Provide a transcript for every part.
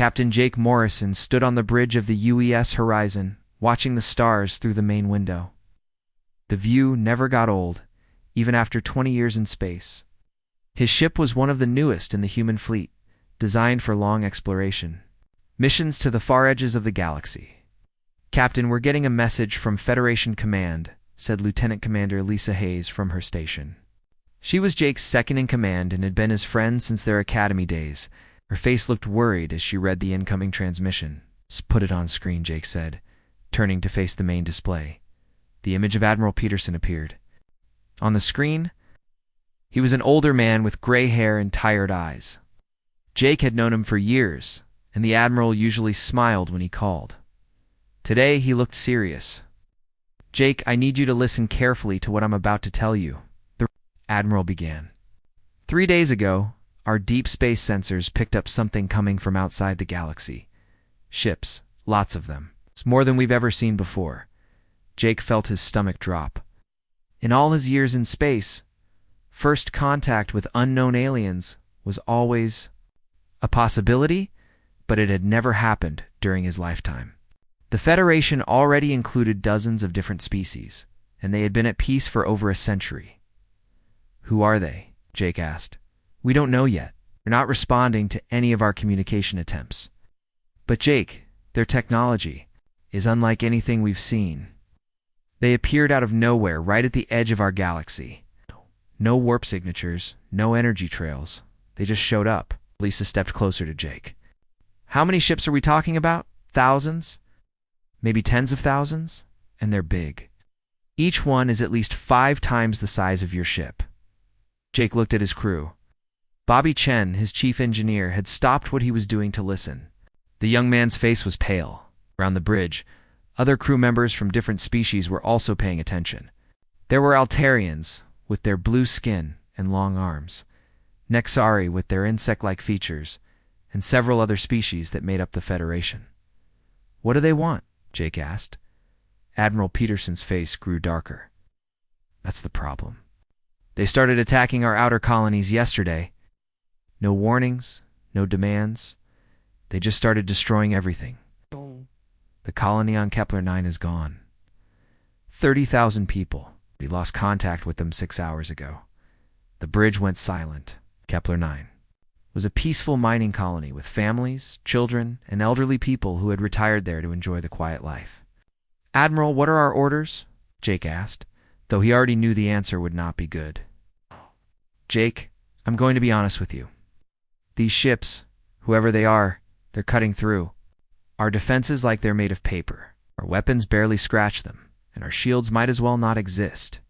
Captain Jake Morrison stood on the bridge of the UES Horizon, watching the stars through the main window. The view never got old, even after 20 years in space. His ship was one of the newest in the human fleet, designed for long exploration. Missions to the far edges of the galaxy. "Captain, we're getting a message from Federation Command," said Lieutenant Commander Lisa Hayes from her station. She was Jake's second-in-command and had been his friend since their academy days. Her face looked worried as she read the incoming transmission. "Put it on screen," Jake said, turning to face the main display. The image of Admiral Peterson appeared. On the screen, he was an older man with gray hair and tired eyes. Jake had known him for years, and the Admiral usually smiled when he called. Today, he looked serious. "Jake, I need you to listen carefully to what I'm about to tell you," the Admiral began. 3 days ago, our deep space sensors picked up something coming from outside the galaxy. Ships, lots of them. It's more than we've ever seen before. Jake felt his stomach drop. In all his years in space, first contact with unknown aliens was always a possibility, but it had never happened during his lifetime. The Federation already included dozens of different species, and they had been at peace for over a century. "Who are they?" Jake asked. "We don't know yet. They're not responding to any of our communication attempts." "But Jake, their technology is unlike anything we've seen. They appeared out of nowhere right at the edge of our galaxy. No warp signatures, no energy trails. They just showed up." Lisa stepped closer to Jake. "How many ships are we talking about? Thousands? Maybe tens of thousands? And they're big. Each one is at least 5 times the size of your ship." Jake looked at his crew. Bobby Chen, his chief engineer, had stopped what he was doing to listen. The young man's face was pale. Around the bridge, other crew members from different species were also paying attention. There were Altarians, with their blue skin and long arms, Nexari with their insect-like features, and several other species that made up the Federation. "What do they want?" Jake asked. Admiral Peterson's face grew darker. "That's the problem. They started attacking our outer colonies yesterday. No warnings, no demands. They just started destroying everything. The colony on Kepler 9 is gone. 30,000 people. We lost contact with them 6 hours ago. The bridge went silent. Kepler 9 was a peaceful mining colony with families, children, and elderly people who had retired there to enjoy the quiet life. "Admiral, what are our orders?" Jake asked, though he already knew the answer would not be good. "Jake, I'm going to be honest with you. These ships, whoever they are, they're cutting through. Our defenses like they're made of paper. Our weapons barely scratch them, and our shields might as well not exist."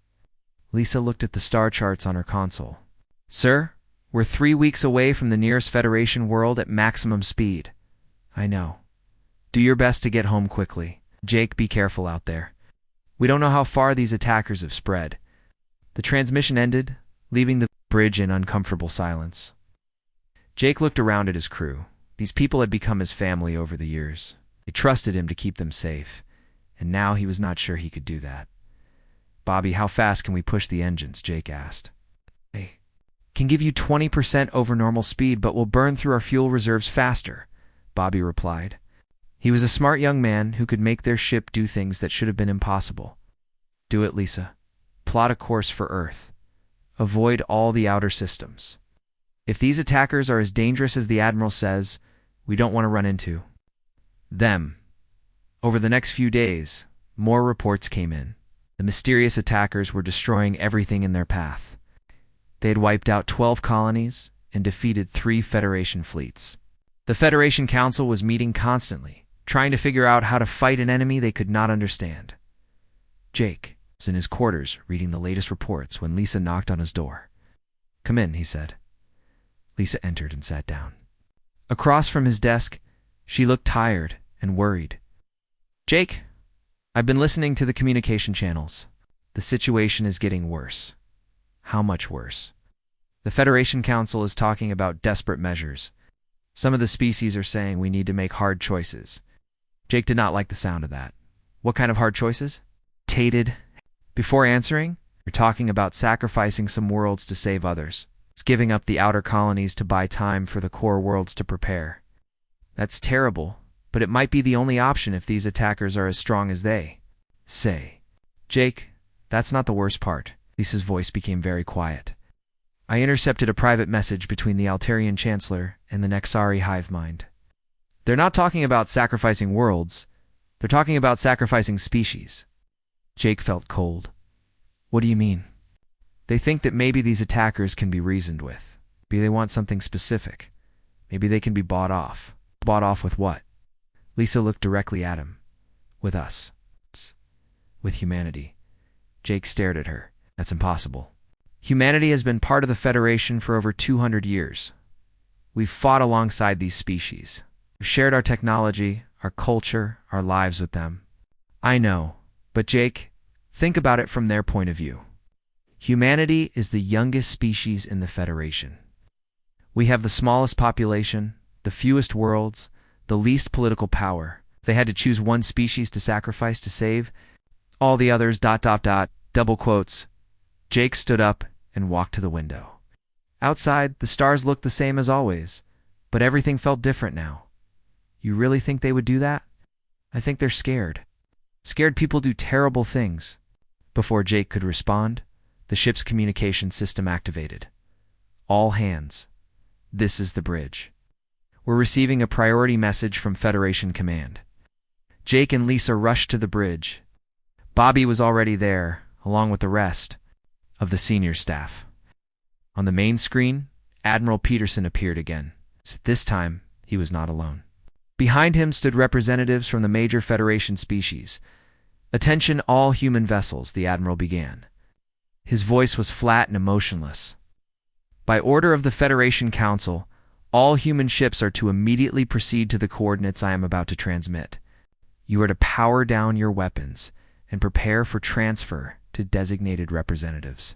Lisa looked at the star charts on her console. "Sir, we're 3 weeks away from the nearest Federation world at maximum speed." "I know. Do your best to get home quickly. Jake, be careful out there. We don't know how far these attackers have spread." The transmission ended, leaving the bridge in uncomfortable silence. Jake looked around at his crew. These people had become his family over the years. They trusted him to keep them safe, and now he was not sure he could do that. "Bobby, how fast can we push the engines?" Jake asked. "They can give you 20% over normal speed, but we'll burn through our fuel reserves faster," Bobby replied. He was a smart young man who could make their ship do things that should have been impossible. "Do it, Lisa. Plot a course for Earth. Avoid all the outer systems. If these attackers are as dangerous as the Admiral says, we don't want to run into them." Over the next few days, more reports came in. The mysterious attackers were destroying everything in their path. They had wiped out 12 colonies and defeated 3 Federation fleets. The Federation Council was meeting constantly, trying to figure out how to fight an enemy they could not understand. Jake was in his quarters reading the latest reports when Lisa knocked on his door. "Come in," he said. Lisa entered and sat down. Across from his desk, she looked tired and worried. "Jake, I've been listening to the communication channels. The situation is getting worse." "How much worse?" "The Federation Council is talking about desperate measures. Some of the species are saying we need to make hard choices." Jake did not like the sound of that. "What kind of hard choices?" Tated. Before answering, "You're talking about sacrificing some worlds to save others. It's giving up the outer colonies to buy time for the core worlds to prepare." That's terrible, but it might be the only option if these attackers are as strong as they say. Jake, that's not the worst part. Lisa's voice became very quiet. I intercepted a private message between the Altarian Chancellor and the Nexari hive mind. They're not talking about sacrificing worlds. They're talking about sacrificing species. Jake felt cold. What do you mean? They think that maybe these attackers can be reasoned with. Maybe they want something specific. Maybe they can be bought off. Bought off with what? Lisa looked directly at him. With us. With humanity. Jake stared at her. That's impossible. Humanity has been part of the Federation for over 200 years. We've fought alongside these species. We've shared our technology, our culture, our lives with them. I know, but Jake, think about it from their point of view. Humanity is the youngest species in the Federation. We have the smallest population, the fewest worlds, the least political power. If they had to choose one species to sacrifice to save all the others, ... double quotes. Jake stood up and walked to the window. Outside, the stars looked the same as always, but everything felt different now. You really think they would do that? I think they're scared. Scared people do terrible things. Before Jake could respond, the ship's communication system activated. All hands. This is the bridge. We're receiving a priority message from Federation Command. Jake and Lisa rushed to the bridge. Bobby was already there, along with the rest of the senior staff. On the main screen, Admiral Peterson appeared again. This time, he was not alone. Behind him stood representatives from the major Federation species. Attention all human vessels, the Admiral began. His voice was flat and emotionless. By order of the Federation Council, all human ships are to immediately proceed to the coordinates I am about to transmit. You are to power down your weapons and prepare for transfer to designated representatives.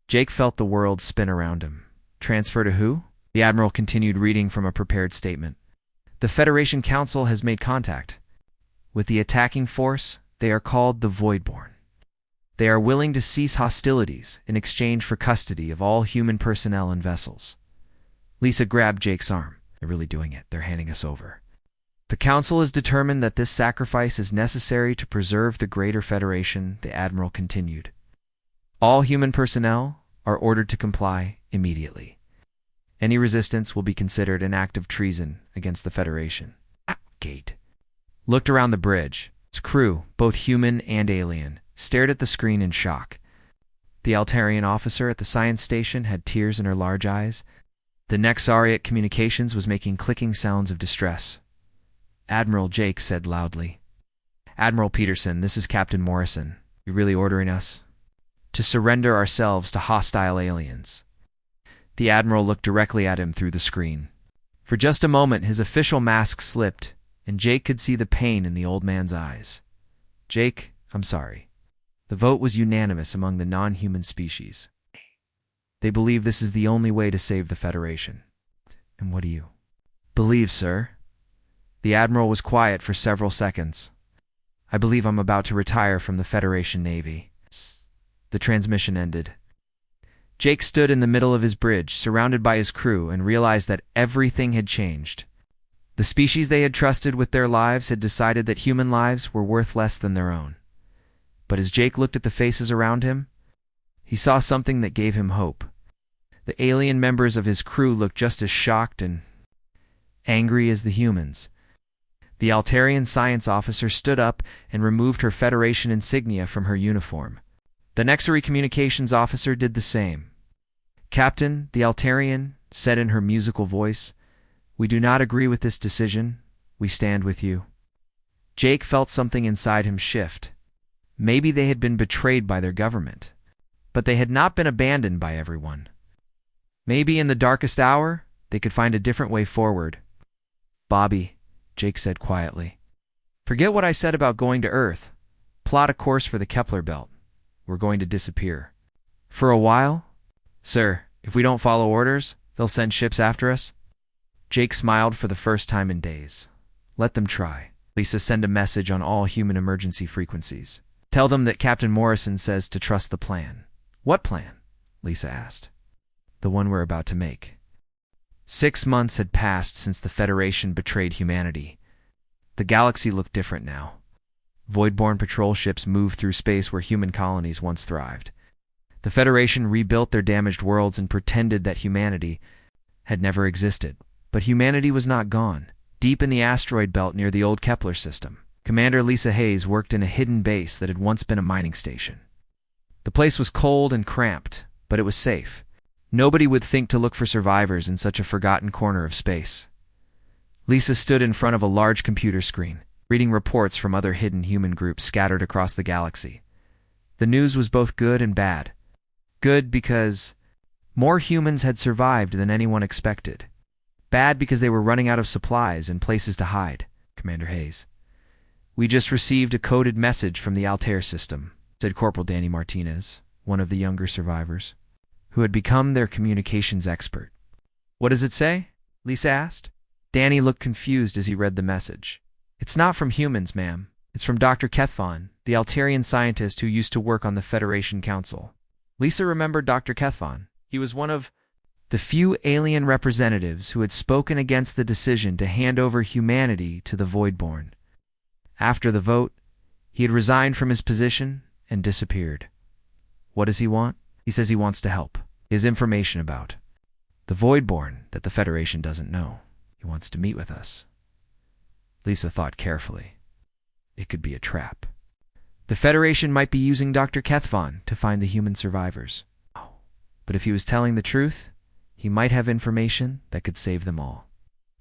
Jake felt the world spin around him. Transfer to who? The Admiral continued reading from a prepared statement. The Federation Council has made contact. With the attacking force, they are called the Voidborn. They are willing to cease hostilities in exchange for custody of all human personnel and vessels. Lisa grabbed Jake's arm. They're really doing it. They're handing us over. The Council has determined that this sacrifice is necessary to preserve the greater Federation, the Admiral continued. All human personnel are ordered to comply immediately. Any resistance will be considered an act of treason against the Federation. Gate. Looked around the bridge. Its crew, both human and alien, stared at the screen in shock. The Altarian officer at the science station had tears in her large eyes. The Nexari at communications was making clicking sounds of distress. Admiral Jake said loudly. Admiral Peterson, this is Captain Morrison. You really ordering us to surrender ourselves to hostile aliens? The Admiral looked directly at him through the screen. For just a moment, his official mask slipped, and Jake could see the pain in the old man's eyes. Jake, I'm sorry. The vote was unanimous among the non-human species. They believe this is the only way to save the Federation. And what do you believe, sir? The Admiral was quiet for several seconds. I believe I'm about to retire from the Federation Navy. The transmission ended. Jake stood in the middle of his bridge, surrounded by his crew, and realized that everything had changed. The species they had trusted with their lives had decided that human lives were worth less than their own. But as Jake looked at the faces around him, he saw something that gave him hope. The alien members of his crew looked just as shocked and angry as the humans. The Altarian science officer stood up and removed her Federation insignia from her uniform. The Nexari communications officer did the same. Captain, the Altarian said in her musical voice, we do not agree with this decision. We stand with you. Jake felt something inside him shift. Maybe they had been betrayed by their government, but they had not been abandoned by everyone. Maybe in the darkest hour, they could find a different way forward. Bobby, Jake said quietly, forget what I said about going to Earth. Plot a course for the Kepler belt. We're going to disappear. For a while? Sir, if we don't follow orders, they'll send ships after us? Jake smiled for the first time in days. Let them try. Lisa, send a message on all human emergency frequencies. Tell them that Captain Morrison says to trust the plan. What plan? Lisa asked. The one we're about to make. 6 months had passed since the Federation betrayed humanity. The galaxy looked different now. Void-borne patrol ships moved through space where human colonies once thrived. The Federation rebuilt their damaged worlds and pretended that humanity had never existed. But humanity was not gone. Deep in the asteroid belt near the old Kepler system, Commander Lisa Hayes worked in a hidden base that had once been a mining station. The place was cold and cramped, but it was safe. Nobody would think to look for survivors in such a forgotten corner of space. Lisa stood in front of a large computer screen, reading reports from other hidden human groups scattered across the galaxy. The news was both good and bad. Good because more humans had survived than anyone expected. Bad because they were running out of supplies and places to hide, Commander Hayes. "We just received a coded message from the Altair system," said Corporal Danny Martinez, one of the younger survivors, who had become their communications expert. "What does it say?" Lisa asked. Danny looked confused as he read the message. "It's not from humans, ma'am. It's from Dr. Kethvon, the Altarian scientist who used to work on the Federation Council." Lisa remembered Dr. Kethvon. He was one of the few alien representatives who had spoken against the decision to hand over humanity to the Voidborn. After the vote, he had resigned from his position and disappeared. What does he want? He says he wants to help. He has information about the Voidborn that the Federation doesn't know. He wants to meet with us. Lisa thought carefully. It could be a trap. The Federation might be using Dr. Kethvon to find the human survivors. But if he was telling the truth, he might have information that could save them all.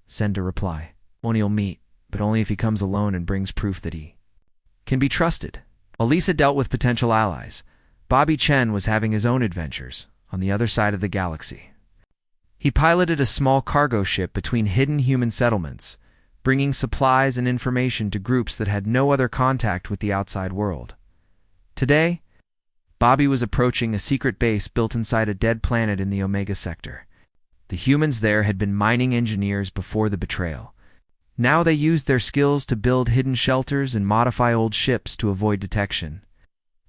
Send a reply. He'll meet, but only if he comes alone and brings proof that he can be trusted. While Lisa dealt with potential allies, Bobby Chen was having his own adventures on the other side of the galaxy. He piloted a small cargo ship between hidden human settlements, bringing supplies and information to groups that had no other contact with the outside world. Today, Bobby was approaching a secret base built inside a dead planet in the Omega sector. The humans there had been mining engineers before the betrayal. Now they used their skills to build hidden shelters and modify old ships to avoid detection.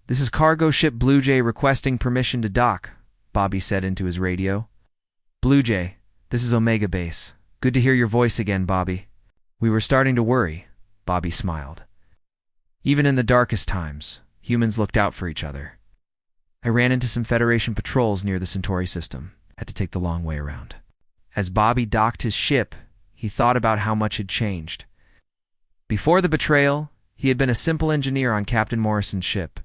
"This is cargo ship Blue Jay requesting permission to dock," Bobby said into his radio. "Blue Jay, this is Omega Base. Good to hear your voice again, Bobby." "We were starting to worry," Bobby smiled. Even in the darkest times, humans looked out for each other. "I ran into some Federation patrols near the Centauri system. Had to take the long way around." As Bobby docked his ship, he thought about how much had changed. Before the betrayal, he had been a simple engineer on Captain Morrison's ship.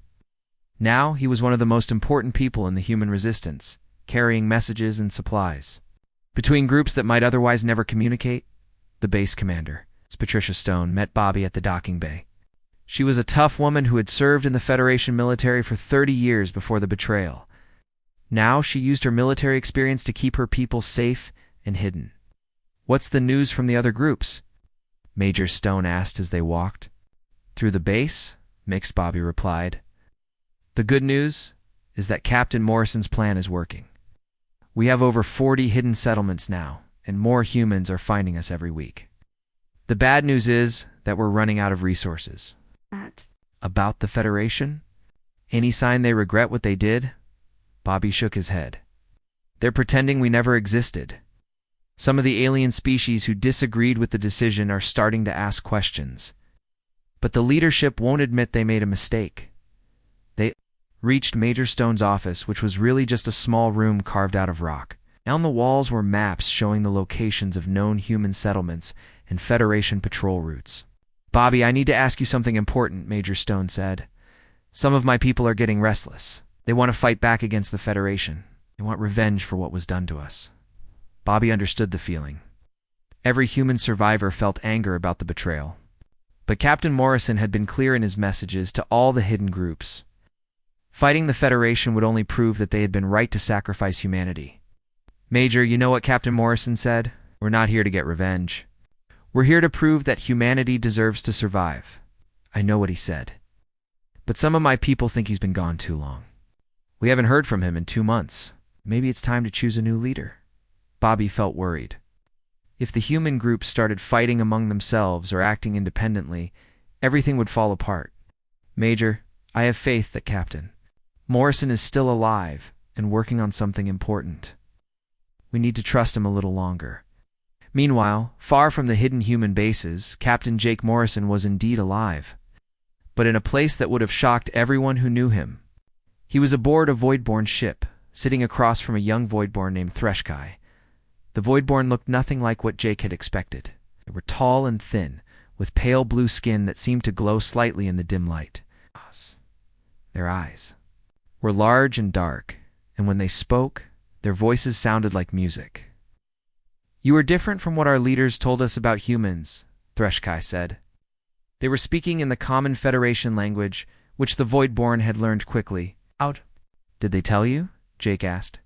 Now he was one of the most important people in the human resistance, carrying messages and supplies. Between groups that might otherwise never communicate, the base commander, Patricia Stone, met Bobby at the docking bay. She was a tough woman who had served in the Federation military for 30 years before the betrayal. Now she used her military experience to keep her people safe and hidden. "What's the news from the other groups?" Major Stone asked as they walked. "Through the base?" Mixed Bobby replied. "The good news is that Captain Morrison's plan is working. We have over 40 hidden settlements now, and more humans are finding us every week. The bad news is that we're running out of resources." "About the Federation? Any sign they regret what they did?" Bobby shook his head. "They're pretending we never existed. Some of the alien species who disagreed with the decision are starting to ask questions. But the leadership won't admit they made a mistake." They reached Major Stone's office, which was really just a small room carved out of rock. On the walls were maps showing the locations of known human settlements and Federation patrol routes. "Bobby, I need to ask you something important," Major Stone said. "Some of my people are getting restless. They want to fight back against the Federation. They want revenge for what was done to us." Bobby understood the feeling. Every human survivor felt anger about the betrayal. But Captain Morrison had been clear in his messages to all the hidden groups. Fighting the Federation would only prove that they had been right to sacrifice humanity. "Major, you know what Captain Morrison said? We're not here to get revenge. We're here to prove that humanity deserves to survive." "I know what he said. But some of my people think he's been gone too long. We haven't heard from him in 2 months. Maybe it's time to choose a new leader." Bobby felt worried. If the human groups started fighting among themselves or acting independently, everything would fall apart. "Major, I have faith that Captain Morrison is still alive and working on something important. We need to trust him a little longer." Meanwhile, far from the hidden human bases, Captain Jake Morrison was indeed alive, but in a place that would have shocked everyone who knew him. He was aboard a Voidborn ship, sitting across from a young Voidborn named Threshkai. The Voidborn looked nothing like what Jake had expected. They were tall and thin, with pale blue skin that seemed to glow slightly in the dim light. Their eyes were large and dark, and when they spoke, their voices sounded like music. "You are different from what our leaders told us about humans," Threshkai said. They were speaking in the common Federation language, which the Voidborn had learned quickly. "Out." "Did they tell you?" Jake asked.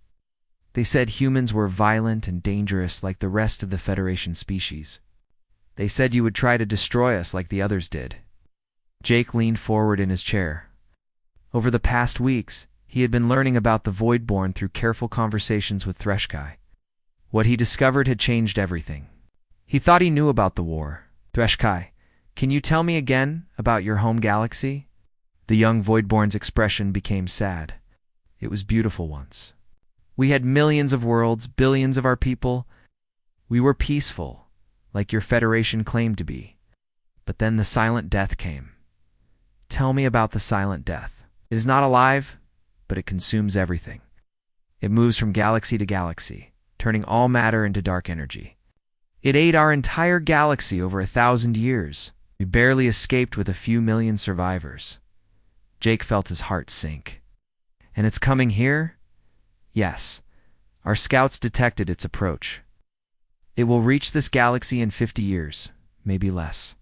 "They said humans were violent and dangerous like the rest of the Federation species. They said you would try to destroy us like the others did." Jake leaned forward in his chair. Over the past weeks, he had been learning about the Voidborn through careful conversations with Threshkai. What he discovered had changed everything. He thought he knew about the war. "Threshkai, can you tell me again about your home galaxy?" The young Voidborn's expression became sad. "It was beautiful once. We had millions of worlds, billions of our people. We were peaceful, like your Federation claimed to be. But then the silent death came." "Tell me about the silent death." "It is not alive, but it consumes everything. It moves from galaxy to galaxy, turning all matter into dark energy. It ate our entire galaxy over 1,000 years. We barely escaped with a few million survivors." Jake felt his heart sink. "And it's coming here?" "Yes. Our scouts detected its approach. It will reach this galaxy in 50 years, maybe less.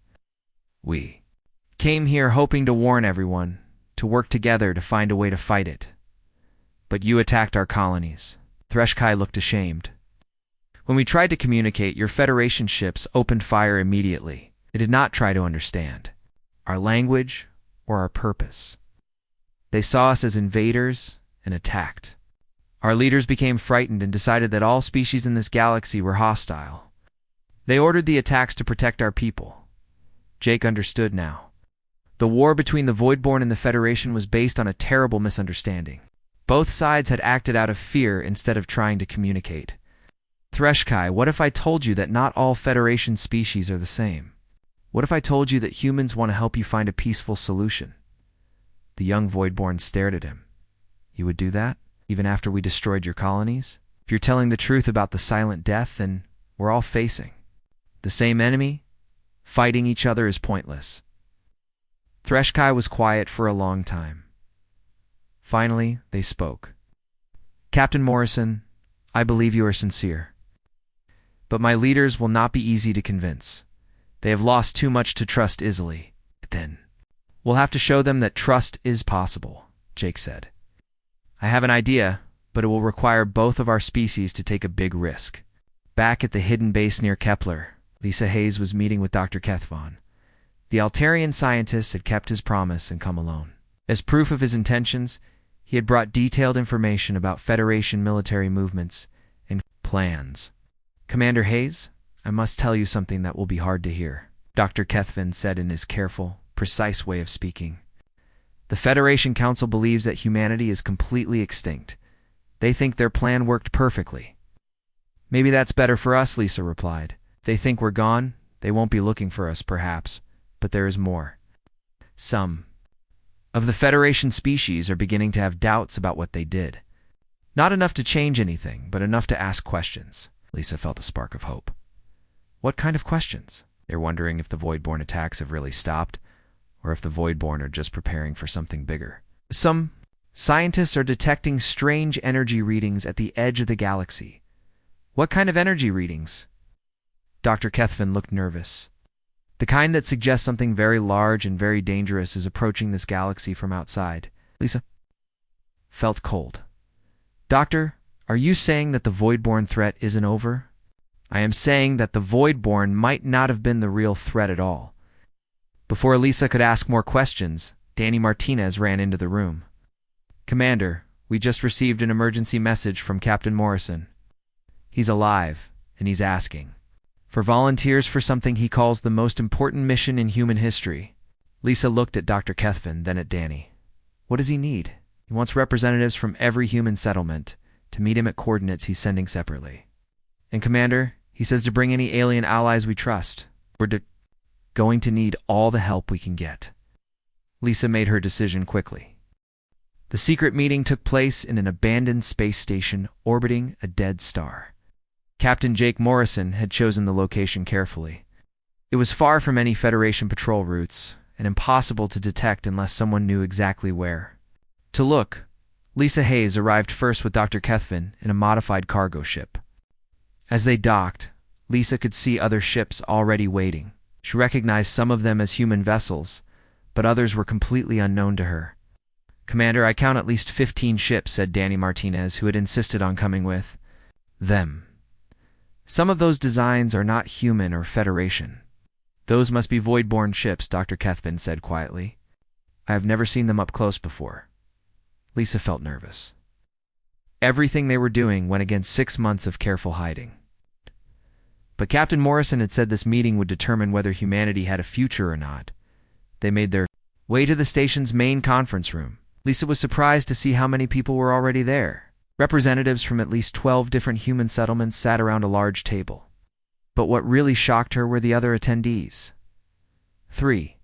We came here hoping to warn everyone, to work together to find a way to fight it. But you attacked our colonies." Threshkai looked ashamed. "When we tried to communicate, your Federation ships opened fire immediately. They did not try to understand our language or our purpose. They saw us as invaders and attacked. Our leaders became frightened and decided that all species in this galaxy were hostile. They ordered the attacks to protect our people." Jake understood now. The war between the Voidborn and the Federation was based on a terrible misunderstanding. Both sides had acted out of fear instead of trying to communicate. "Threshkai, what if I told you that not all Federation species are the same? What if I told you that humans want to help you find a peaceful solution?" The young Voidborn stared at him. "You would do that, even after we destroyed your colonies? If you're telling the truth about the silent death, then we're all facing the same enemy. Fighting each other is pointless." Threshkai was quiet for a long time. Finally, they spoke. "Captain Morrison, I believe you are sincere. But my leaders will not be easy to convince. They have lost too much to trust easily. Then we'll have to show them that trust is possible," Jake said. "I have an idea, but it will require both of our species to take a big risk." Back at the hidden base near Kepler, Lisa Hayes was meeting with Dr. Kethvon. The Altarian scientist had kept his promise and come alone. As proof of his intentions, he had brought detailed information about Federation military movements and plans. "Commander Hayes, I must tell you something that will be hard to hear," Dr. Kethvon said in his careful, precise way of speaking. "The Federation Council believes that humanity is completely extinct. They think their plan worked perfectly." "Maybe that's better for us," Lisa replied. "If they think we're gone, they won't be looking for us, perhaps. But there is more. Some of the Federation species are beginning to have doubts about what they did. Not enough to change anything, but enough to ask questions." Lisa felt a spark of hope. "What kind of questions?" "They're wondering if the Voidborn attacks have really stopped, or if the Voidborn are just preparing for something bigger. Some scientists are detecting strange energy readings at the edge of the galaxy." "What kind of energy readings?" Dr. Kethvon looked nervous. "The kind that suggests something very large and very dangerous is approaching this galaxy from outside." Lisa felt cold. "Doctor, are you saying that the Voidborn threat isn't over?" "I am saying that the Voidborn might not have been the real threat at all." Before Lisa could ask more questions, Danny Martinez ran into the room. "Commander, we just received an emergency message from Captain Morrison. He's alive, and he's asking for volunteers for something he calls the most important mission in human history." Lisa looked at Dr. Kethvon, then at Danny. "What does he need?" "He wants representatives from every human settlement to meet him at coordinates he's sending separately. And Commander, He says to bring any alien allies we trust. We're going to need all the help we can get. Lisa made her decision quickly. The secret meeting took place in an abandoned space station orbiting a dead star. Captain Jake Morrison had chosen the location carefully. It was far from any Federation patrol routes, and impossible to detect unless someone knew exactly where. To look, Lisa Hayes arrived first with Dr. Kethvin in a modified cargo ship. As they docked, Lisa could see other ships already waiting. She recognized some of them as human vessels, but others were completely unknown to her. "Commander, I count at least 15 ships," said Danny Martinez, who had insisted on coming with them. "Some of those designs are not human or Federation. Those must be void-born ships," Dr. Kethvin said quietly. "I have never seen them up close before." Lisa felt nervous. Everything they were doing went against 6 months of careful hiding. But Captain Morrison had said this meeting would determine whether humanity had a future or not. They made their way to the station's main conference room. Lisa was surprised to see how many people were already there. Representatives from at least 12 different human settlements sat around a large table. But what really shocked her were the other attendees. 3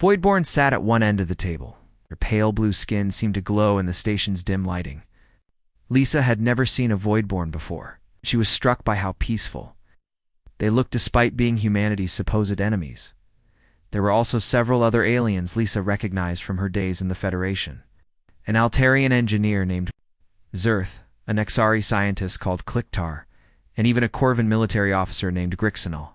Voidborn sat at one end of the table. Their pale blue skin seemed to glow in the station's dim lighting. Lisa had never seen a Voidborn before. She was struck by how peaceful they looked despite being humanity's supposed enemies. There were also several other aliens Lisa recognized from her days in the Federation. An Altarian engineer named Zerth, an Nexari scientist called Kliktar, and even a Corvin military officer named Grixinol.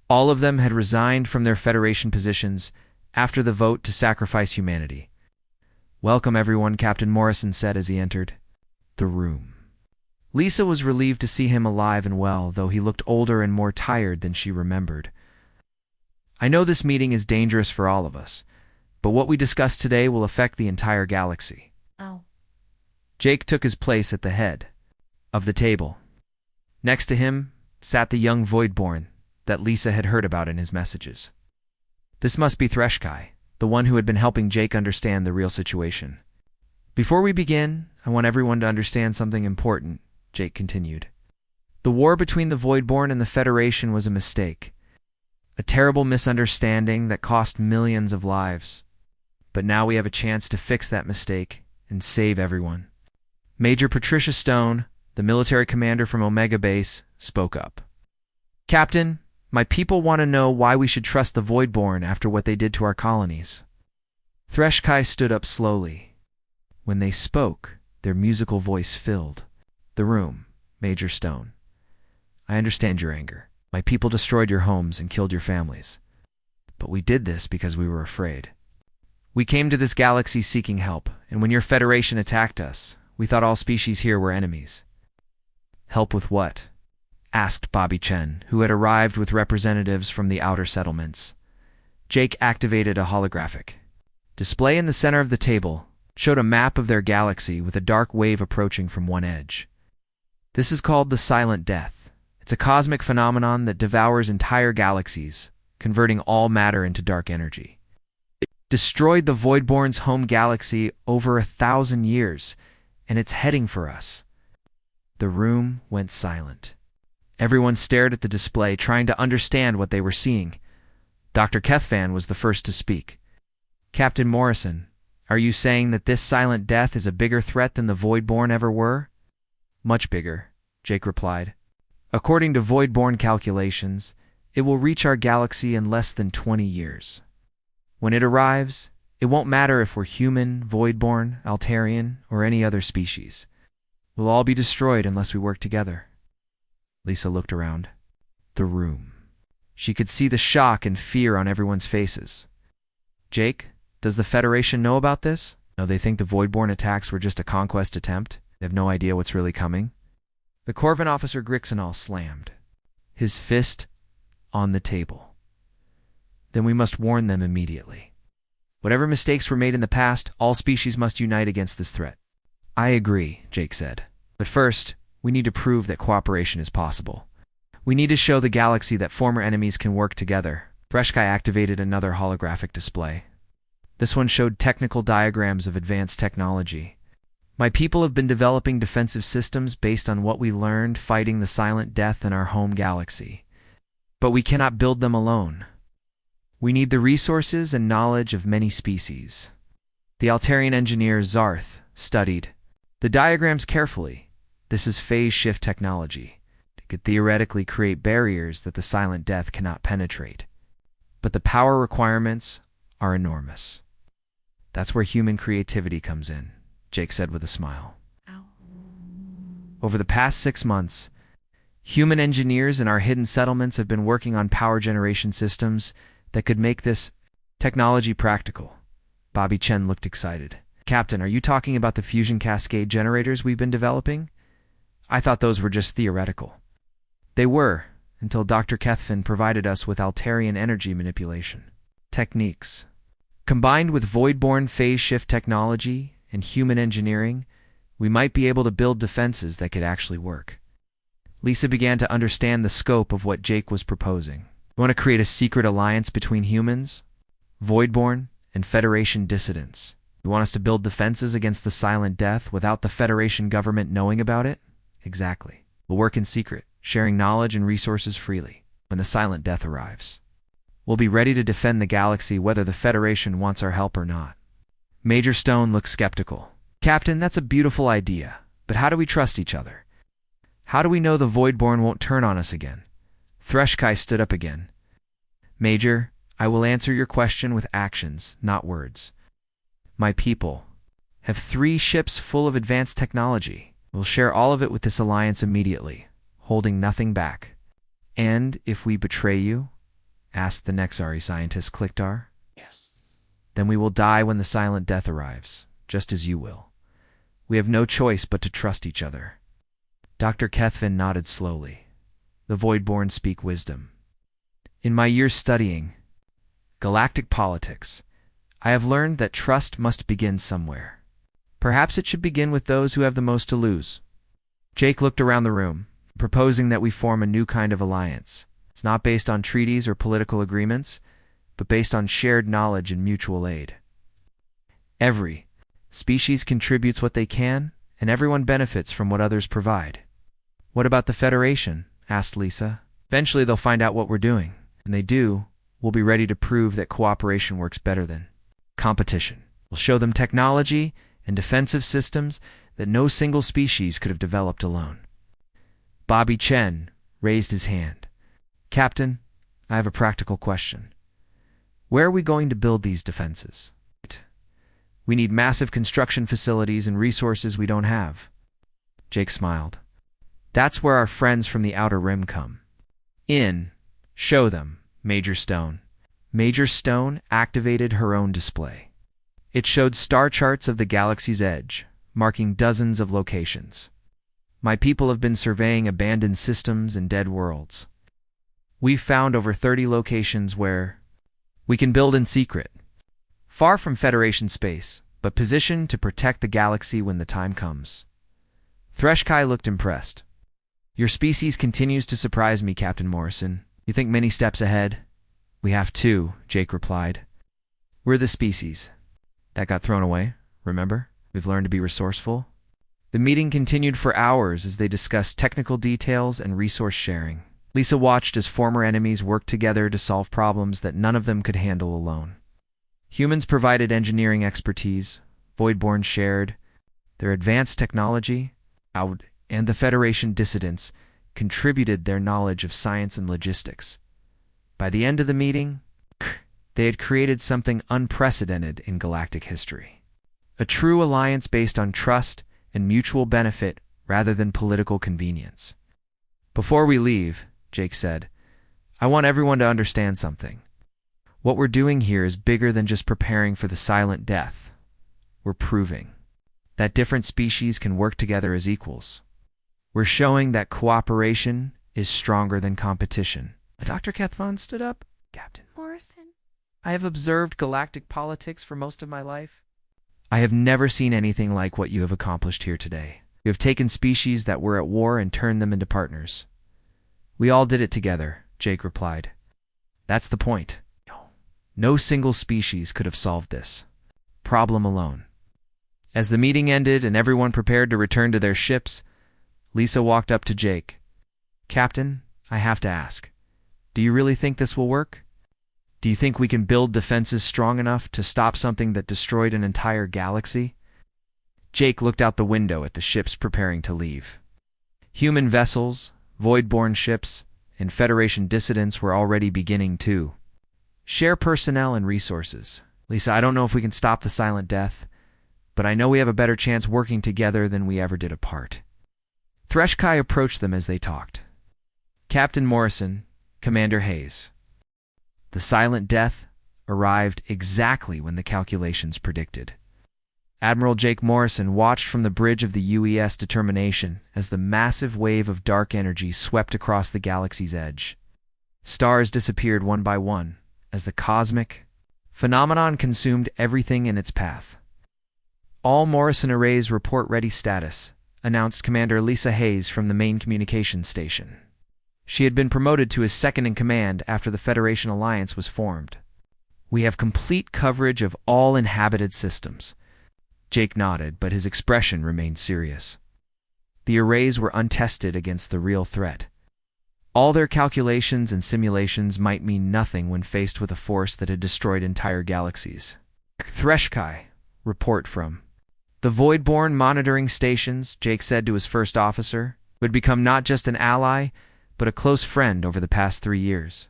All of them had resigned from their Federation positions after the vote to sacrifice humanity. "Welcome, everyone," Captain Morrison said as he entered the room. Lisa was relieved to see him alive and well, though he looked older and more tired than she remembered. "I know this meeting is dangerous for all of us, but what we discuss today will affect the entire galaxy." Jake took his place at the head of the table. Next to him sat the young Voidborn that Lisa had heard about in his messages. This must be Threshkai, the one who had been helping Jake understand the real situation. "Before we begin, I want everyone to understand something important," Jake continued. "The war between the Voidborn and the Federation was a mistake. A terrible misunderstanding that cost millions of lives. But now we have a chance to fix that mistake and save everyone." Major Patricia Stone, the military commander from Omega Base, spoke up. "Captain, my people want to know why we should trust the Voidborn after what they did to our colonies." Threshkai stood up slowly. When they spoke, their musical voice filled the room. "Major Stone, I understand your anger. My people destroyed your homes and killed your families. But we did this because we were afraid. We came to this galaxy seeking help, and when your Federation attacked us, we thought all species here were enemies." "Help with what?" asked Bobby Chen, who had arrived with representatives from the outer settlements. Jake activated a holographic display in the center of the table, showed a map of their galaxy with a dark wave approaching from one edge. "This is called the Silent Death. It's a cosmic phenomenon that devours entire galaxies, converting all matter into dark energy. It destroyed the Voidborn's home galaxy over 1,000 years, and it's heading for us." The room went silent. Everyone stared at the display, trying to understand what they were seeing. Dr. Kethvan was the first to speak. "Captain Morrison, are you saying that this Silent Death is a bigger threat than the Voidborn ever were?" "Much bigger," Jake replied. "According to Voidborn calculations, it will reach our galaxy in less than 20 years. When it arrives, it won't matter if we're human, Voidborn, Altarian, or any other species. We'll all be destroyed unless we work together." Lisa looked around the room. She could see the shock and fear on everyone's faces. "Jake, does the Federation know about this? No, they think the Voidborn attacks were just a conquest attempt. They have no idea what's really coming." The Corvin officer Grixinol slammed his fist on the table. "Then we must warn them immediately. Whatever mistakes were made in the past, all species must unite against this threat." "I agree," Jake said. "But first, we need to prove that cooperation is possible. We need to show the galaxy that former enemies can work together." Threshkai activated another holographic display. This one showed technical diagrams of advanced technology. My people have been developing defensive systems based on what we learned fighting the silent death in our home galaxy. But we cannot build them alone. We need the resources and knowledge of many species. The Altarian engineer Zarth studied the diagrams carefully. This is phase shift technology. It could theoretically create barriers that the silent death cannot penetrate. But the power requirements are enormous. That's where human creativity comes in, Jake said with a smile. Over the past 6 months, human engineers in our hidden settlements have been working on power generation systems that could make this technology practical. Bobby Chen looked excited. Captain, are you talking about the fusion cascade generators we've been developing? I thought those were just theoretical. They were, until Dr. Kethvin provided us with Altarian energy manipulation techniques. Combined with void-born phase shift technology and human engineering, we might be able to build defenses that could actually work. Lisa began to understand the scope of what Jake was proposing. We want to create a secret alliance between humans, void-born, and Federation dissidents. You want us to build defenses against the silent death without the Federation government knowing about it? Exactly. We'll work in secret, sharing knowledge and resources freely. When the silent death arrives, we'll be ready to defend the galaxy whether the Federation wants our help or not. Major Stone looked skeptical. Captain, that's a beautiful idea, but how do we trust each other? How do we know the Voidborn won't turn on us again? Threshkai stood up again. Major, I will answer your question with actions, not words. My people have 3 ships full of advanced technology. We'll share all of it with this alliance immediately, holding nothing back. And if we betray you? Asked the Nexari scientist Kliktar. Yes. Then we will die when the silent death arrives, just as you will. We have no choice but to trust each other. Dr. Kethvin nodded slowly. The Voidborn speak wisdom. In my years studying galactic politics, I have learned that trust must begin somewhere. Perhaps it should begin with those who have the most to lose. Jake looked around the room, proposing that we form a new kind of alliance. It's not based on treaties or political agreements, but based on shared knowledge and mutual aid. Every species contributes what they can, and everyone benefits from what others provide. What about the Federation? Asked Lisa. Eventually they'll find out what we're doing. When they do, we'll be ready to prove that cooperation works better than competition. We'll show them technology and defensive systems that no single species could have developed alone. Bobby Chen raised his hand. Captain, I have a practical question. Where are we going to build these defenses? We need massive construction facilities and resources we don't have. Jake smiled. That's where our friends from the Outer Rim come in. Show them, Major Stone. Major Stone activated her own display. It showed star charts of the galaxy's edge, marking dozens of locations. My people have been surveying abandoned systems and dead worlds. We've found over 30 locations where we can build in secret, far from Federation space, but positioned to protect the galaxy when the time comes. Threshkai looked impressed. Your species continues to surprise me, Captain Morrison. You think many steps ahead? We have 2, Jake replied. We're the species. That got thrown away, remember? We've learned to be resourceful. The meeting continued for hours as they discussed technical details and resource sharing. Lisa watched as former enemies worked together to solve problems that none of them could handle alone. Humans provided engineering expertise, Voidborn shared their advanced technology, and the Federation dissidents contributed their knowledge of science and logistics. By the end of the meeting, they had created something unprecedented in galactic history. A true alliance based on trust and mutual benefit rather than political convenience. Before we leave, Jake said, I want everyone to understand something. What we're doing here is bigger than just preparing for the silent death. We're proving that different species can work together as equals. We're showing that cooperation is stronger than competition. Dr. Kethvon stood up. Captain Morrison. I have observed galactic politics for most of my life. I have never seen anything like what you have accomplished here today. You have taken species that were at war and turned them into partners. We all did it together, Jake replied. That's the point. No single species could have solved this problem alone. As the meeting ended and everyone prepared to return to their ships, Lisa walked up to Jake. "Captain, I have to ask, do you really think this will work? Do you think we can build defenses strong enough to stop something that destroyed an entire galaxy?" Jake looked out the window at the ships preparing to leave. Human vessels, void-born ships, and Federation dissidents were already beginning to share personnel and resources. "Lisa, I don't know if we can stop the silent death, but I know we have a better chance working together than we ever did apart." Threshkai approached them as they talked. "Captain Morrison, Commander Hayes. The silent death arrived exactly when the calculations predicted." Admiral Jake Morrison watched from the bridge of the UES Determination as the massive wave of dark energy swept across the galaxy's edge. Stars disappeared one by one as the cosmic phenomenon consumed everything in its path. "All Morrison arrays report ready status," announced Commander Lisa Hayes from the main communications station. She had been promoted to as second-in-command after the Federation alliance was formed. "We have complete coverage of all inhabited systems." Jake nodded, but his expression remained serious. The arrays were untested against the real threat. All their calculations and simulations might mean nothing when faced with a force that had destroyed entire galaxies. "Threshkai, report from the Voidborn monitoring stations," Jake said to his first officer, who had become not just an ally, but a close friend over the past 3 years.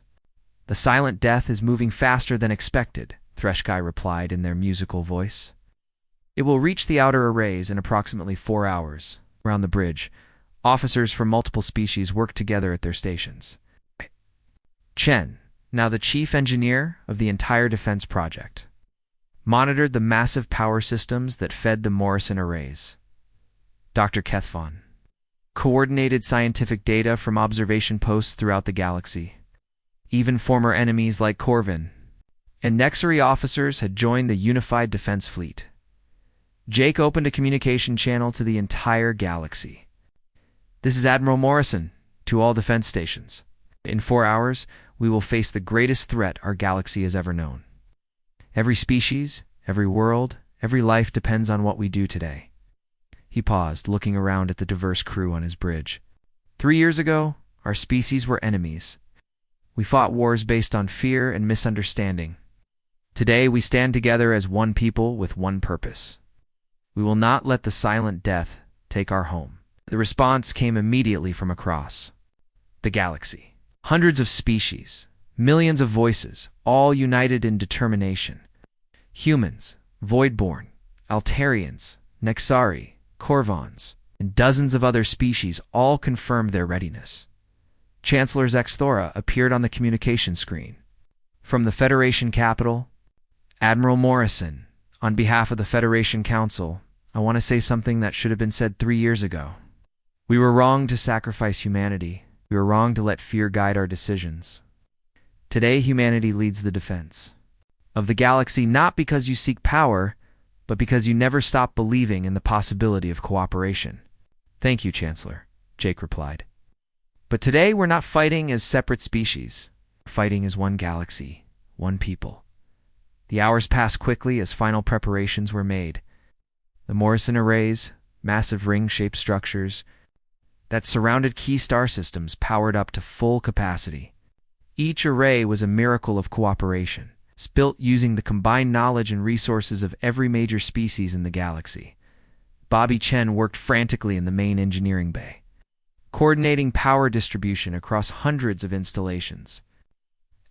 "The silent death is moving faster than expected," Threshkai replied in their musical voice. "It will reach the outer arrays in approximately 4 hours." Around the bridge, officers from multiple species worked together at their stations. Chen, now the chief engineer of the entire defense project, monitored the massive power systems that fed the Morrison arrays. Dr. Kethvon coordinated scientific data from observation posts throughout the galaxy. Even former enemies like Corvin and Nexari officers had joined the unified defense fleet. Jake opened a communication channel to the entire galaxy. "This is Admiral Morrison, to all defense stations. In 4 hours, we will face the greatest threat our galaxy has ever known. Every species, every world, every life depends on what we do today." He paused, looking around at the diverse crew on his bridge. 3 years ago, our species were enemies. We fought wars based on fear and misunderstanding. Today, we stand together as one people with one purpose. We will not let the silent death take our home. The response came immediately from across the galaxy. Hundreds of species, millions of voices, all united in determination. Humans, Voidborn, Altarians, Nexari, Corvons, and dozens of other species all confirmed their readiness. Chancellor Zexthora appeared on the communication screen. From the Federation capital, "Admiral Morrison, on behalf of the Federation Council, I want to say something that should have been said 3 years ago. We were wrong to sacrifice humanity. We were wrong to let fear guide our decisions. Today, humanity leads the defense of the galaxy, not because you seek power, but because you never stop believing in the possibility of cooperation." "Thank you, Chancellor," Jake replied. "But today we're not fighting as separate species. We're fighting as one galaxy, one people." The hours passed quickly as final preparations were made. The Morrison arrays, massive ring-shaped structures that surrounded key star systems, powered up to full capacity. Each array was a miracle of cooperation, built using the combined knowledge and resources of every major species in the galaxy. Bobby Chen worked frantically in the main engineering bay, coordinating power distribution across hundreds of installations.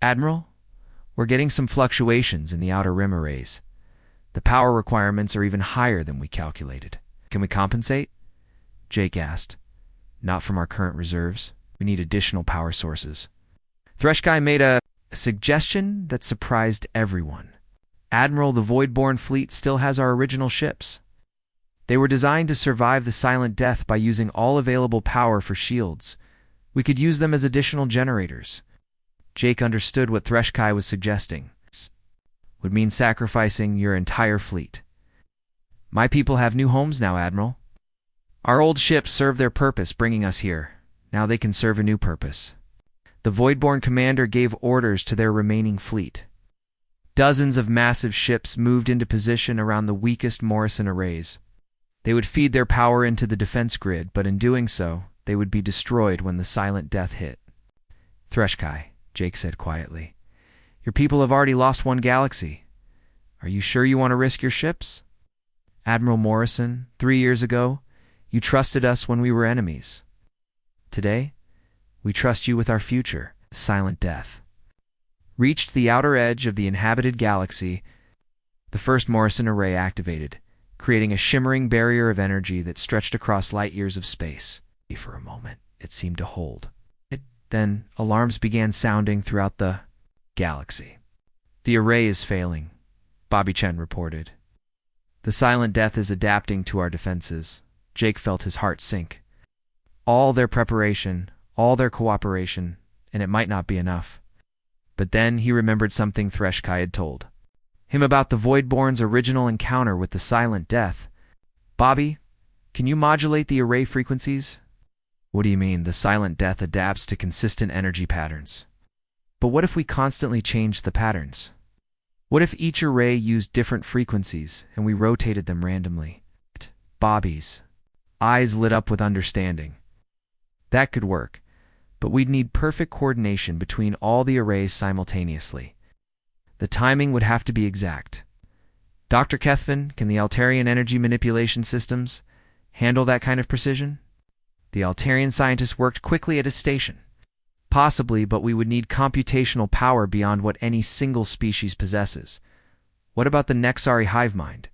"Admiral, we're getting some fluctuations in the outer rim arrays. The power requirements are even higher than we calculated. Can we compensate?" Jake asked. "Not from our current reserves. We need additional power sources." Threshkai made a suggestion that surprised everyone. "Admiral, the Voidborn fleet still has our original ships. They were designed to survive the silent death by using all available power for shields. We could use them as additional generators." Jake understood what Threshkai was suggesting. "Would mean sacrificing your entire fleet." "My people have new homes now, Admiral. Our old ships served their purpose bringing us here. Now they can serve a new purpose." The Voidborn commander gave orders to their remaining fleet. Dozens of massive ships moved into position around the weakest Morrison arrays, They would feed their power into the defense grid, but in doing so, they would be destroyed when the silent death hit. Threshkai, Jake said quietly. Your people have already lost one galaxy. Are you sure you want to risk your ships? Admiral Morrison, 3 years ago, you trusted us when we were enemies. Today, we trust you with our future. Silent death reached the outer edge of the inhabited galaxy. The first Morrison array activated, creating a shimmering barrier of energy that stretched across light years of space. For a moment, it seemed to hold. Then, alarms began sounding throughout the galaxy. The array is failing, Bobby Chen reported. The silent death is adapting to our defenses. Jake felt his heart sink. All their preparation, all their cooperation, and it might not be enough. But then he remembered something Threshkai had told him about the Voidborn's original encounter with the silent death. Bobby, can you modulate the array frequencies? What do you mean, the silent death adapts to consistent energy patterns? But what if we constantly changed the patterns? What if each array used different frequencies and we rotated them randomly? Bobby's eyes lit up with understanding. That could work, but we'd need perfect coordination between all the arrays simultaneously. The timing would have to be exact. Dr. Kethvin, can the Altarian energy manipulation systems handle that kind of precision? The Altarian scientist worked quickly at his station. Possibly, but we would need computational power beyond what any single species possesses. What about the Nexari hive mind?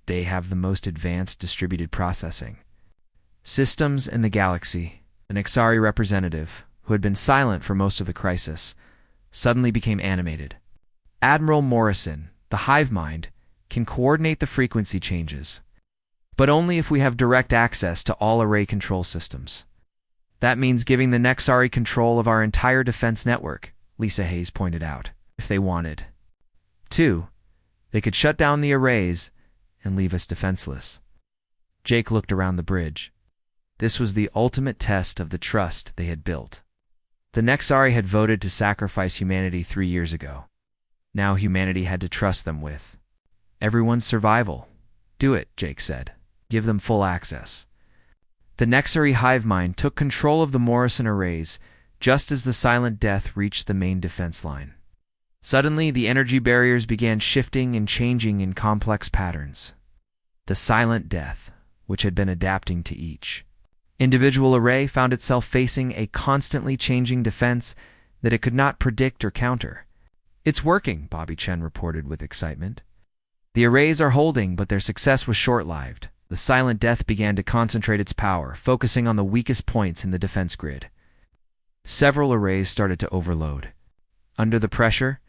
They have the most advanced distributed processing systems in the galaxy. The Nexari representative, who had been silent for most of the crisis, suddenly became animated. Admiral Morrison, the hive mind, can coordinate the frequency changes, but only if we have direct access to all array control systems. That means giving the Nexari control of our entire defense network, Lisa Hayes pointed out, if they wanted. 2, they could shut down the arrays and leave us defenseless. Jake looked around the bridge. This was the ultimate test of the trust they had built. The Nexari had voted to sacrifice humanity 3 years ago. Now humanity had to trust them with everyone's survival. Do it, Jake said. Give them full access. The Nexari hive mind took control of the Morrison arrays just as the silent death reached the main defense line. Suddenly, the energy barriers began shifting and changing in complex patterns. The silent death, which had been adapting to each individual array, found itself facing a constantly changing defense that it could not predict or counter. It's working, Bobby Chen reported with excitement. The arrays are holding, but their success was short-lived. The silent death began to concentrate its power, focusing on the weakest points in the defense grid. Several arrays started to overload. Under the pressure,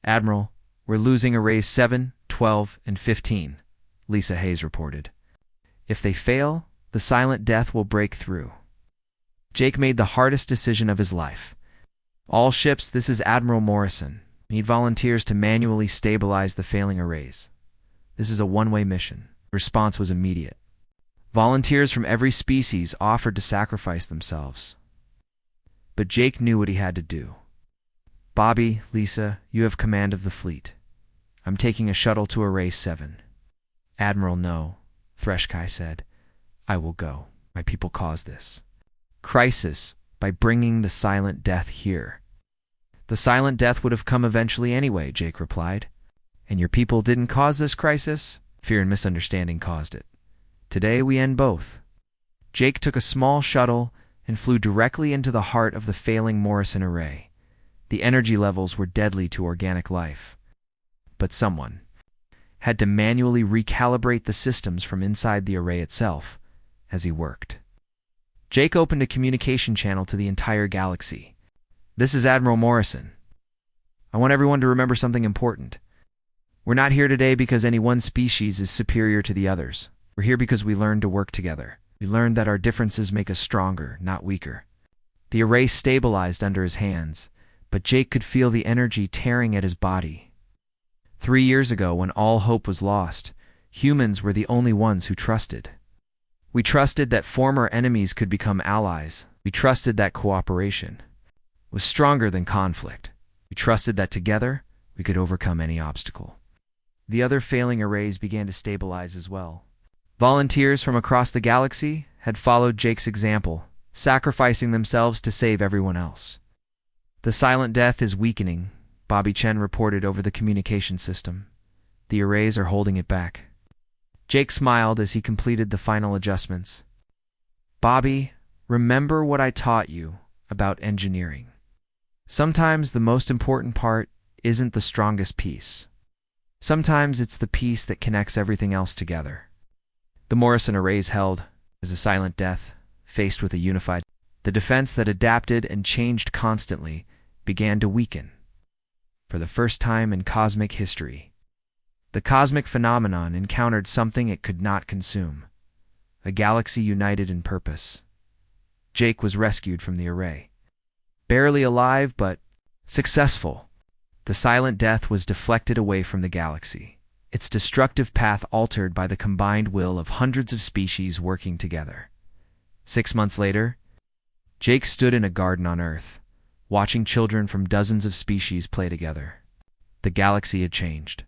Admiral, we're losing arrays 7, 12, and 15, Lisa Hayes reported. If they fail, the silent death will break through. Jake made the hardest decision of his life. All ships, this is Admiral Morrison. Need volunteers to manually stabilize the failing arrays. This is a one-way mission. Response was immediate. Volunteers from every species offered to sacrifice themselves. But Jake knew what he had to do. Bobby, Lisa, you have command of the fleet. I'm taking a shuttle to Array 7. Admiral, no, Threshkai said. I will go. My people caused this crisis by bringing the silent death here. The silent death would have come eventually anyway, Jake replied. And your people didn't cause this crisis? Fear and misunderstanding caused it. Today we end both. Jake took a small shuttle and flew directly into the heart of the failing Morrison array. The energy levels were deadly to organic life. But someone had to manually recalibrate the systems from inside the array itself as he worked. Jake opened a communication channel to the entire galaxy. This is Admiral Morrison. I want everyone to remember something important. We're not here today because any one species is superior to the others. We're here because we learned to work together. We learned that our differences make us stronger, not weaker. The array stabilized under his hands, but Jake could feel the energy tearing at his body. 3 years ago, when all hope was lost, humans were the only ones who trusted. We trusted that former enemies could become allies. We trusted that cooperation was stronger than conflict. We trusted that together we could overcome any obstacle. The other failing arrays began to stabilize as well. Volunteers from across the galaxy had followed Jake's example, sacrificing themselves to save everyone else. "The silent death is weakening," Bobby Chen reported over the communication system. "The arrays are holding it back." Jake smiled as he completed the final adjustments. "Bobby, remember what I taught you about engineering. Sometimes the most important part isn't the strongest piece. Sometimes it's the piece that connects everything else together." The Morrison arrays held as a silent death, faced with a unified. The defense that adapted and changed constantly began to weaken. For the first time in cosmic history, the cosmic phenomenon encountered something it could not consume: a galaxy united in purpose. Jake was rescued from the array. Barely alive, but successful. The silent death was deflected away from the galaxy, its destructive path altered by the combined will of hundreds of species working together. 6 months later, Jake stood in a garden on Earth, watching children from dozens of species play together. The galaxy had changed.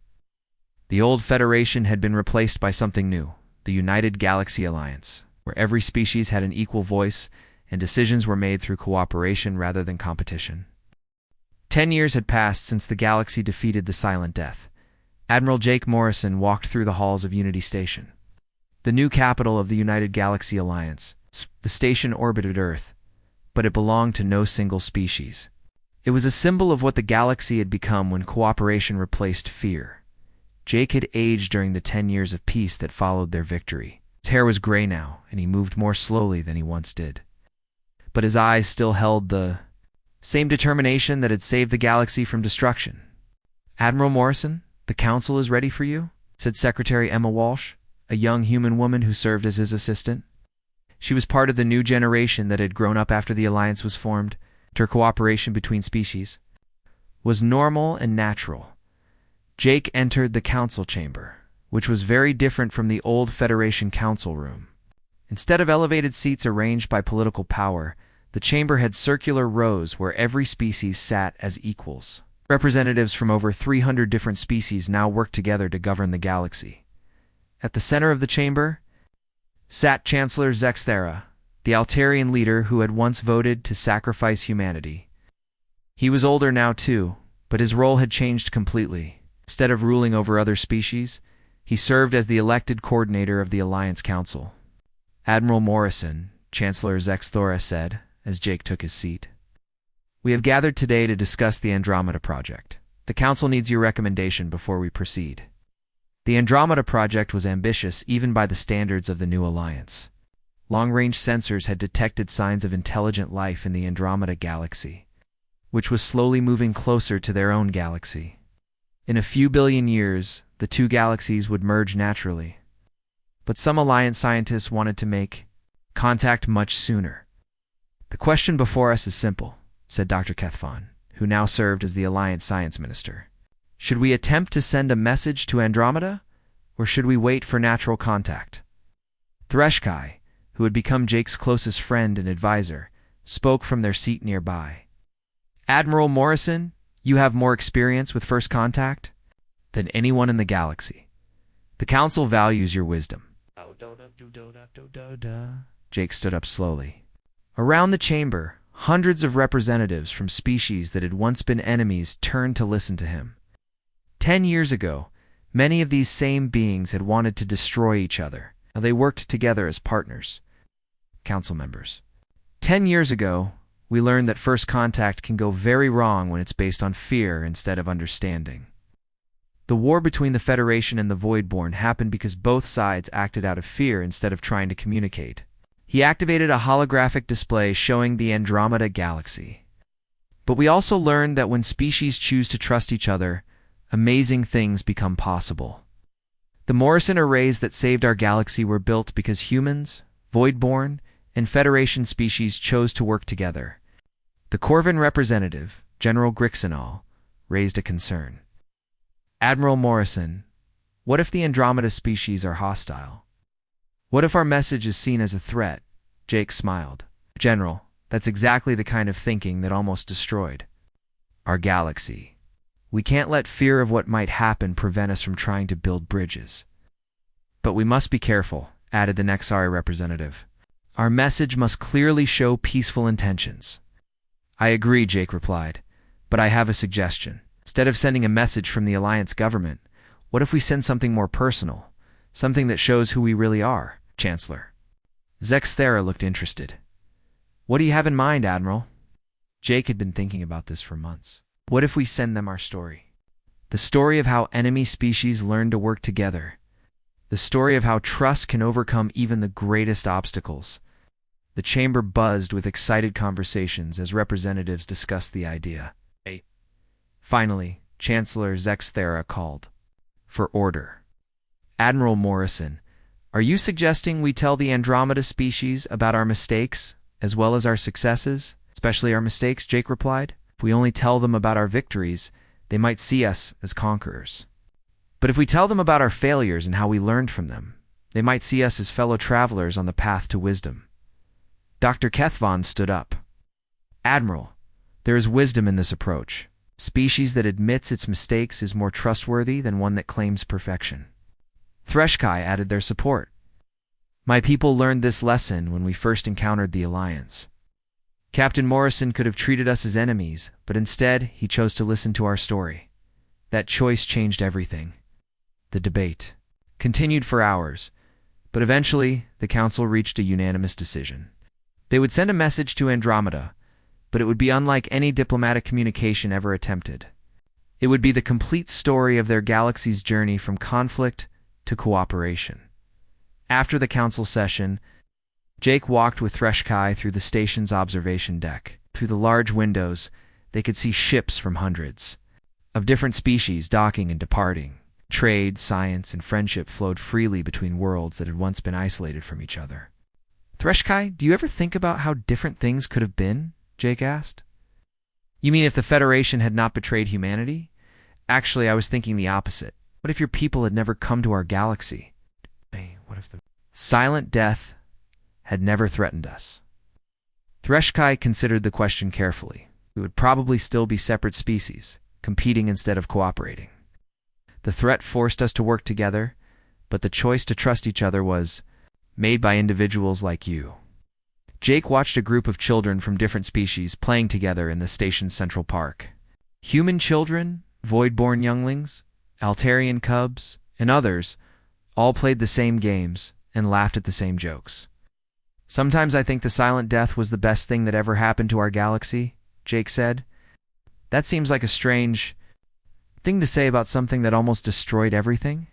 The old Federation had been replaced by something new, the United Galaxy Alliance, where every species had an equal voice and decisions were made through cooperation rather than competition. 10 years had passed since the galaxy defeated the Silent Death. Admiral Jake Morrison walked through the halls of Unity Station, the new capital of the United Galaxy Alliance. The station orbited Earth, but it belonged to no single species. It was a symbol of what the galaxy had become when cooperation replaced fear. Jake had aged during the 10 years of peace that followed their victory. His hair was gray now, and he moved more slowly than he once did. But his eyes still held the same determination that had saved the galaxy from destruction. "Admiral Morrison, the Council is ready for you," said Secretary Emma Walsh, a young human woman who served as his assistant. She was part of the new generation that had grown up after the Alliance was formed. Her cooperation between species was normal and natural. Jake entered the council chamber, which was very different from the old Federation council room. Instead of elevated seats arranged by political power, the chamber had circular rows where every species sat as equals. Representatives from over 300 different species now worked together to govern the galaxy. At the center of the chamber sat Chancellor Zexthera, the Altarian leader who had once voted to sacrifice humanity. He was older now too, but his role had changed completely. Instead of ruling over other species, he served as the elected coordinator of the Alliance Council. "Admiral Morrison," Chancellor Zexthera said, as Jake took his seat, "we have gathered today to discuss the Andromeda Project. The Council needs your recommendation before we proceed." The Andromeda Project was ambitious even by the standards of the new Alliance. Long-range sensors had detected signs of intelligent life in the Andromeda Galaxy, which was slowly moving closer to their own galaxy. In a few billion years, the two galaxies would merge naturally. But some Alliance scientists wanted to make contact much sooner. "The question before us is simple," said Dr. Kethfon, who now served as the Alliance Science Minister. "Should we attempt to send a message to Andromeda, or should we wait for natural contact?" Threshkai, who had become Jake's closest friend and advisor, spoke from their seat nearby. "Admiral Morrison, you have more experience with first contact than anyone in the galaxy. The Council values your wisdom." Jake stood up slowly. Around the chamber, hundreds of representatives from species that had once been enemies turned to listen to him. 10 years ago, many of these same beings had wanted to destroy each other. Now they worked together as partners. Council members. 10 years ago, we learned that first contact can go very wrong when it's based on fear instead of understanding. The war between the Federation and the Voidborn happened because both sides acted out of fear instead of trying to communicate. He activated a holographic display showing the Andromeda Galaxy. But we also learned that when species choose to trust each other, amazing things become possible. The Morrison arrays that saved our galaxy were built because humans, Voidborn, and Federation species chose to work together. The Corvin representative, General Grixenol, raised a concern. "Admiral Morrison, what if the Andromeda species are hostile? What if our message is seen as a threat?" Jake smiled. "General, that's exactly the kind of thinking that almost destroyed our galaxy. We can't let fear of what might happen prevent us from trying to build bridges. But we must be careful. added the Nexari representative. Our message must clearly show peaceful intentions. I agree, Jake replied, but I have a suggestion. Instead of sending a message from the Alliance government, what if we send something more personal? Something that shows who we really are, Chancellor. Zexthera looked interested. What do you have in mind, Admiral? Jake had been thinking about this for months. What if we send them our story? The story of how enemy species learn to work together. The story of how trust can overcome even the greatest obstacles. The chamber buzzed with excited conversations as representatives discussed the idea. Finally, Chancellor Zexthera called for order. Admiral Morrison, are you suggesting we tell the Andromeda species about our mistakes as well as our successes, especially our mistakes? Jake replied. If we only tell them about our victories, they might see us as conquerors. But if we tell them about our failures and how we learned from them, they might see us as fellow travelers on the path to wisdom. Dr. Kethvon stood up. Admiral, there is wisdom in this approach. Species that admits its mistakes is more trustworthy than one that claims perfection. Threshkai added their support. My people learned this lesson when we first encountered the Alliance. Captain Morrison could have treated us as enemies, but instead he chose to listen to our story. That choice changed everything. The debate continued for hours, but eventually the council reached a unanimous decision. They would send a message to Andromeda, but it would be unlike any diplomatic communication ever attempted. It would be the complete story of their galaxy's journey from conflict to cooperation. After the council session, Jake walked with Threshkai through the station's observation deck. Through the large windows, they could see ships from hundreds of different species docking and departing. Trade, science, and friendship flowed freely between worlds that had once been isolated from each other. Threshkai, do you ever think about how different things could have been? Jake asked. You mean if the Federation had not betrayed humanity? Actually, I was thinking the opposite. What if your people had never come to our galaxy? What if the silent death had never threatened us? Threshkai considered the question carefully. We would probably still be separate species, competing instead of cooperating. The threat forced us to work together, but the choice to trust each other was made by individuals like you. Jake watched a group of children from different species playing together in the station's central park. Human children, void-born younglings, Altarian cubs, and others all played the same games and laughed at the same jokes. Sometimes I think the silent death was the best thing that ever happened to our galaxy, Jake said. That seems like a strange thing to say about something that almost destroyed everything.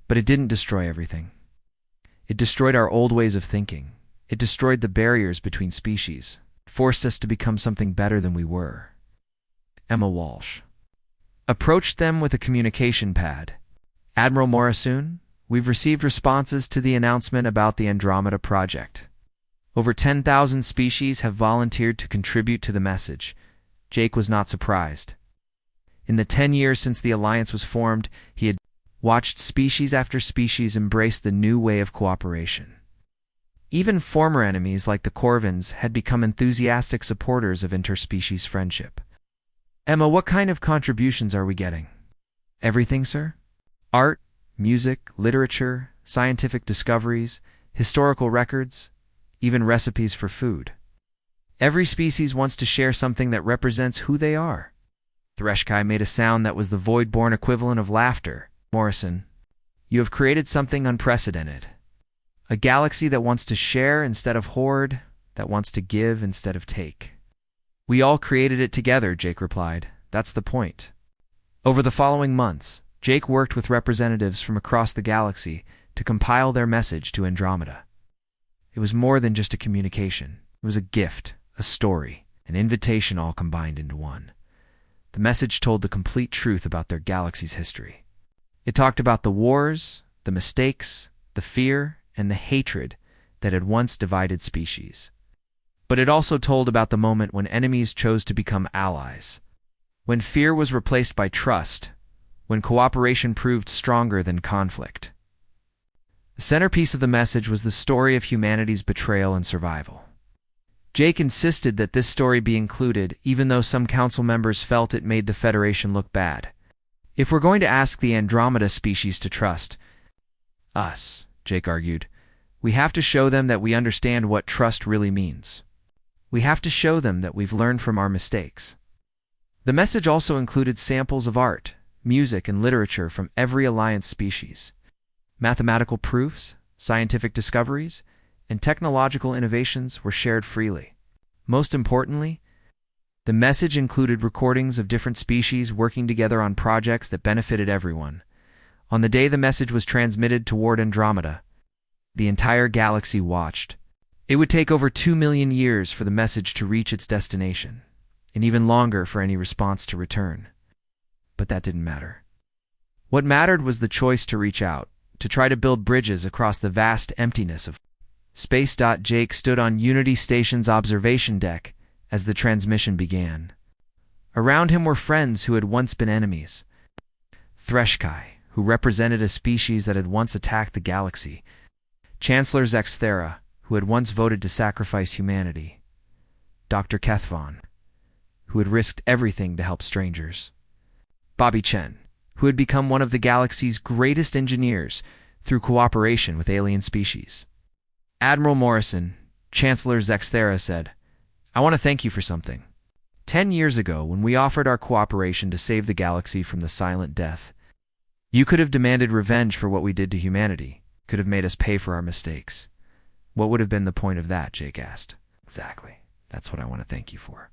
But it didn't destroy everything. It destroyed our old ways of thinking. It destroyed the barriers between species. It forced us to become something better than we were. Emma Walsh approached them with a communication pad. Admiral Morrison, we've received responses to the announcement about the Andromeda project. Over 10,000 species have volunteered to contribute to the message. Jake was not surprised. In the 10 years since the Alliance was formed, he had watched species after species embrace the new way of cooperation. Even former enemies like the Corvins had become enthusiastic supporters of interspecies friendship. Emma, what kind of contributions are we getting? Everything, sir. Art, music, literature, scientific discoveries, historical records, even recipes for food. Every species wants to share something that represents who they are. Threshkai made a sound that was the void-born equivalent of laughter. Morrison, you have created something unprecedented. A galaxy that wants to share instead of hoard, that wants to give instead of take. We all created it together, Jake replied. That's the point. Over the following months, Jake worked with representatives from across the galaxy to compile their message to Andromeda. It was more than just a communication. It was a gift, a story, an invitation all combined into one. The message told the complete truth about their galaxy's history. It talked about the wars, the mistakes, the fear, and the hatred that had once divided species. But it also told about the moment when enemies chose to become allies, when fear was replaced by trust, when cooperation proved stronger than conflict. The centerpiece of the message was the story of humanity's betrayal and survival. Jake insisted that this story be included, even though some council members felt it made the Federation look bad. If we're going to ask the Andromeda species to trust us, Jake argued, We have to show them that we understand what trust really means. We have to show them that we've learned from our mistakes. The message also included samples of art, music, and literature from every Alliance species. Mathematical proofs, scientific discoveries, and technological innovations were shared freely. Most importantly, the message included recordings of different species working together on projects that benefited everyone. On the day the message was transmitted toward Andromeda, the entire galaxy watched. It would take over 2 million years for the message to reach its destination, and even longer for any response to return. But that didn't matter. What mattered was the choice to reach out, to try to build bridges across the vast emptiness of space. Jake stood on Unity Station's observation deck as the transmission began. Around him were friends who had once been enemies. Threshkai, who represented a species that had once attacked the galaxy. Chancellor Zexthera, who had once voted to sacrifice humanity. Dr. Kethvon, who had risked everything to help strangers. Bobby Chen, who had become one of the galaxy's greatest engineers through cooperation with alien species. Admiral Morrison, Chancellor Zexthera, said, "I want to thank you for something. 10 years ago, when we offered our cooperation to save the galaxy from the silent death, you could have demanded revenge for what we did to humanity, could have made us pay for our mistakes. What would have been the point of that?" Jake asked. "Exactly. That's what I want to thank you for."